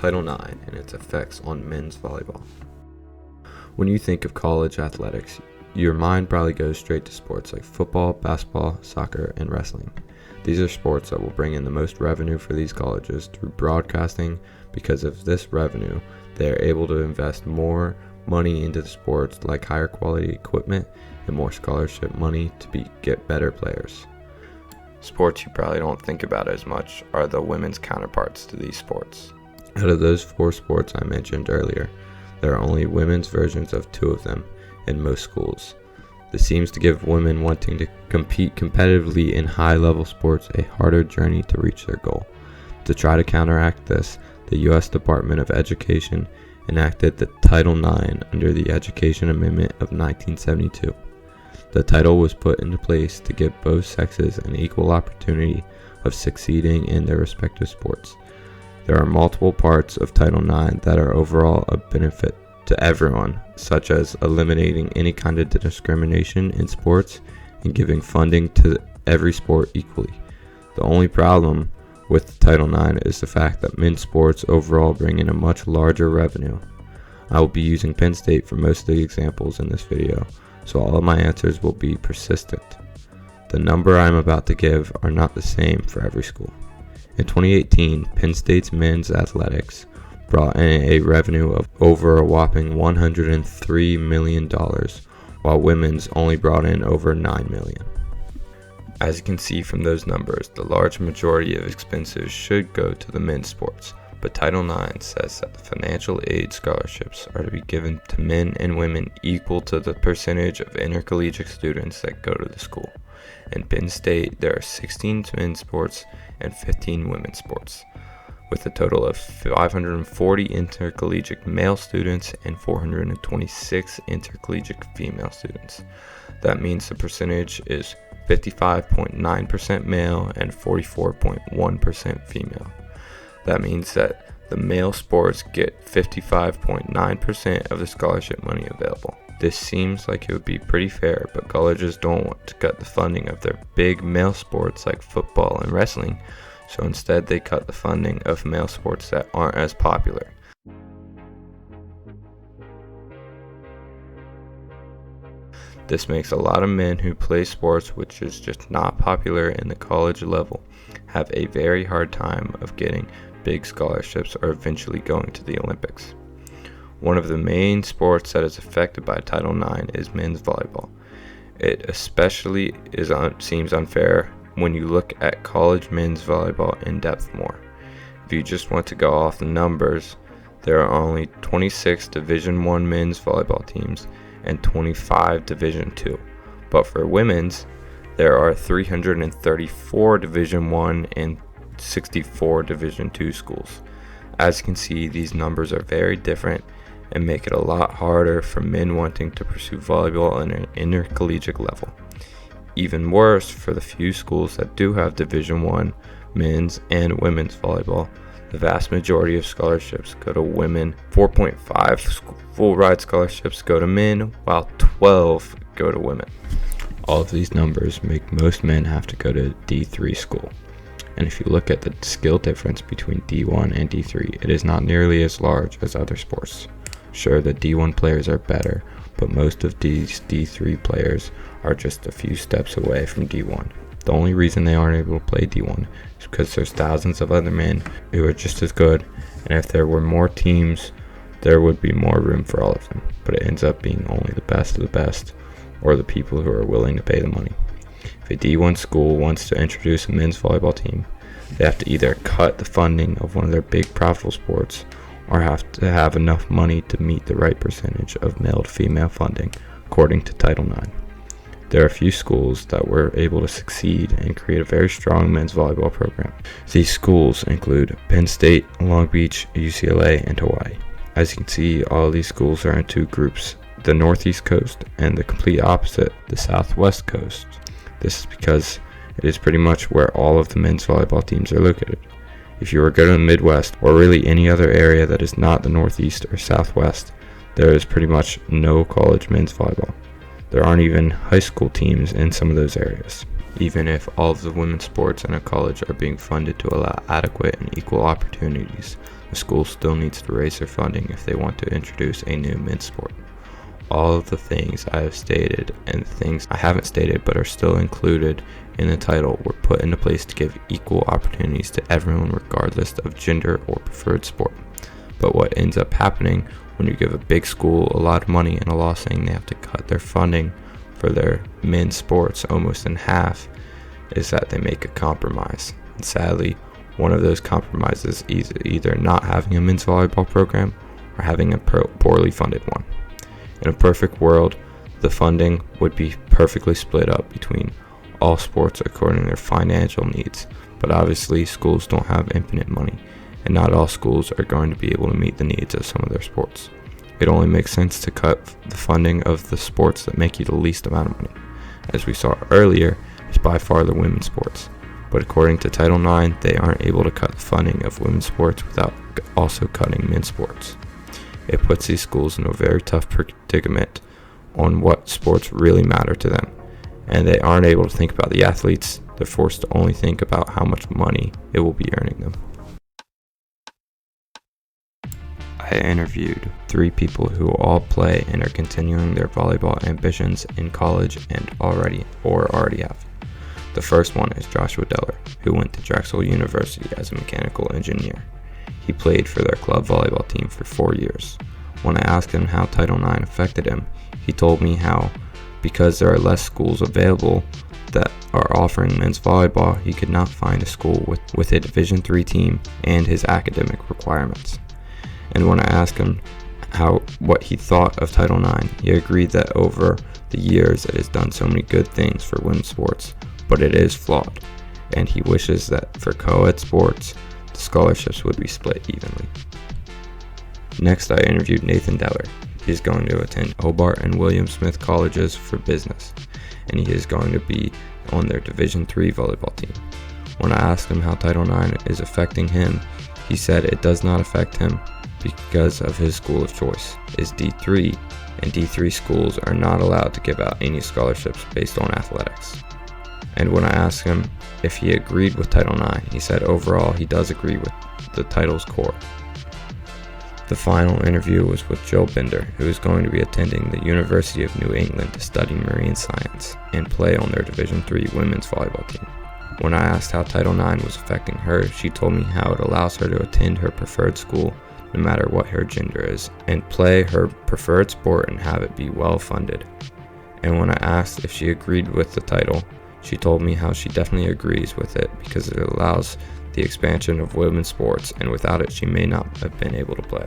Title IX and its effects on men's volleyball. When you think of college athletics, your mind probably goes straight to sports like football, basketball, soccer, and wrestling. These are sports that will bring in the most revenue for these colleges through broadcasting. Because of this revenue, they are able to invest more money into the sports like higher quality equipment and more scholarship money to get better players. Sports you probably don't think about as much are the women's counterparts to these sports. Out of those 4 sports I mentioned earlier, there are only women's versions of 2 of them in most schools. This seems to give women wanting to compete competitively in high-level sports a harder journey to reach their goal. To try to counteract this, the U.S. Department of Education enacted the Title IX under the Education Amendment of 1972. The title was put into place to give both sexes an equal opportunity of succeeding in their respective sports. There are multiple parts of Title IX that are overall a benefit to everyone, such as eliminating any kind of discrimination in sports and giving funding to every sport equally. The only problem with Title IX is the fact that men's sports overall bring in a much larger revenue. I will be using Penn State for most of the examples in this video, so all of my answers will be persistent. The number I am about to give are not the same for every school. In 2018, Penn State's men's athletics brought in a revenue of over a whopping $103 million, while women's only brought in over $9 million. As you can see from those numbers, the large majority of expenses should go to the men's sports, but Title IX says that the financial aid scholarships are to be given to men and women equal to the percentage of intercollegiate students that go to the school. In Penn State, there are 16 men's sports and 15 women's sports, with a total of 540 intercollegiate male students and 426 intercollegiate female students. That means the percentage is 55.9% male and 44.1% female. That means that the male sports get 55.9% of the scholarship money available. This seems like it would be pretty fair, but colleges don't want to cut the funding of their big male sports like football and wrestling, so instead they cut the funding of male sports that aren't as popular. This makes a lot of men who play sports which is just not popular in the college level have a very hard time of getting big scholarships or eventually going to the Olympics. One of the main sports that is affected by Title IX is men's volleyball. It especially seems unfair when you look at college men's volleyball in depth more. If you just want to go off the numbers, there are only 26 Division I men's volleyball teams and 25 Division II. But for women's, there are 334 Division I and 64 Division II schools. As you can see, these numbers are very different and make it a lot harder for men wanting to pursue volleyball on an intercollegiate level. Even worse, for the few schools that do have Division I men's and women's volleyball, the vast majority of scholarships go to women. 4.5 full ride scholarships go to men, while 12 go to women. All of these numbers make most men have to go to D3 school. And if you look at the skill difference between D1 and D3, it is not nearly as large as other sports. Sure, the D1 players are better, but most of these D3 players are just a few steps away from D1. The only reason they aren't able to play D1 is because there's thousands of other men who are just as good, and if there were more teams, there would be more room for all of them. But it ends up being only the best of the best, or the people who are willing to pay the money. If a D1 school wants to introduce a men's volleyball team, they have to either cut the funding of one of their big profitable sports or have to have enough money to meet the right percentage of male to female funding, according to Title IX. There are a few schools that were able to succeed and create a very strong men's volleyball program. These schools include Penn State, Long Beach, UCLA, and Hawaii. As you can see, all of these schools are in 2 groups, the Northeast Coast and the complete opposite, the Southwest Coast. This is because it is pretty much where all of the men's volleyball teams are located. If you were to go to the Midwest, or really any other area that is not the Northeast or Southwest, there is pretty much no college men's volleyball. There aren't even high school teams in some of those areas. Even if all of the women's sports in a college are being funded to allow adequate and equal opportunities, the school still needs to raise their funding if they want to introduce a new men's sport. All of the things I have stated and the things I haven't stated but are still included in the title were put into place to give equal opportunities to everyone regardless of gender or preferred sport. But what ends up happening when you give a big school a lot of money and a law saying they have to cut their funding for their men's sports almost in half is that they make a compromise. And sadly, one of those compromises is either not having a men's volleyball program or having a poorly funded one. In a perfect world, the funding would be perfectly split up between all sports according to their financial needs, but obviously schools don't have infinite money, and not all schools are going to be able to meet the needs of some of their sports. It only makes sense to cut the funding of the sports that make you the least amount of money. As we saw earlier, it's by far the women's sports, but according to Title IX, they aren't able to cut the funding of women's sports without also cutting men's sports. It puts these schools in a very tough predicament on what sports really matter to them, and they aren't able to think about the athletes. They're forced to only think about how much money it will be earning them. I interviewed 3 people who all play and are continuing their volleyball ambitions in college and already have. The first one is Joshua Deller, who went to Drexel University as a mechanical engineer. He played for their club volleyball team for 4 years. When I asked him how Title IX affected him, he told me how, because there are less schools available that are offering men's volleyball, he could not find a school with a Division III team and his academic requirements. And when I asked him what he thought of Title IX, he agreed that over the years it has done so many good things for women's sports, but it is flawed, and he wishes that for co-ed sports, the scholarships would be split evenly. Next, I interviewed Nathan Deller. He is going to attend Hobart and William Smith colleges for business, and he is going to be on their Division III volleyball team. When I asked him how Title IX is affecting him, he said it does not affect him because of his school of choice is D3, and D3 schools are not allowed to give out any scholarships based on athletics. And when I asked him if he agreed with Title IX, he said overall he does agree with the title's core. The final interview was with Jill Bender, who is going to be attending the University of New England to study marine science and play on their Division III women's volleyball team. When I asked how Title IX was affecting her, she told me how it allows her to attend her preferred school no matter what her gender is, and play her preferred sport and have it be well funded. And when I asked if she agreed with the title, she told me how she definitely agrees with it because it allows the expansion of women's sports, and without it she may not have been able to play.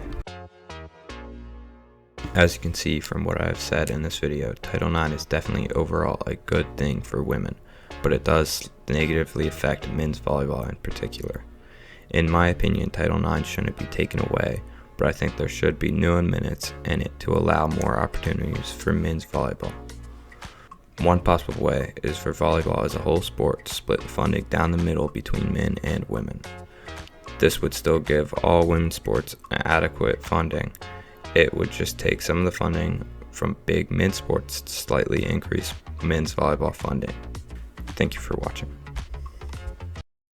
As you can see from what I have said in this video, Title IX is definitely overall a good thing for women, but it does negatively affect men's volleyball in particular. In my opinion, Title IX shouldn't be taken away, but I think there should be new minutes in it to allow more opportunities for men's volleyball. One possible way is for volleyball as a whole sport to split the funding down the middle between men and women. This would still give all women's sports adequate funding. It would just take some of the funding from big men's sports to slightly increase men's volleyball funding. Thank you for watching.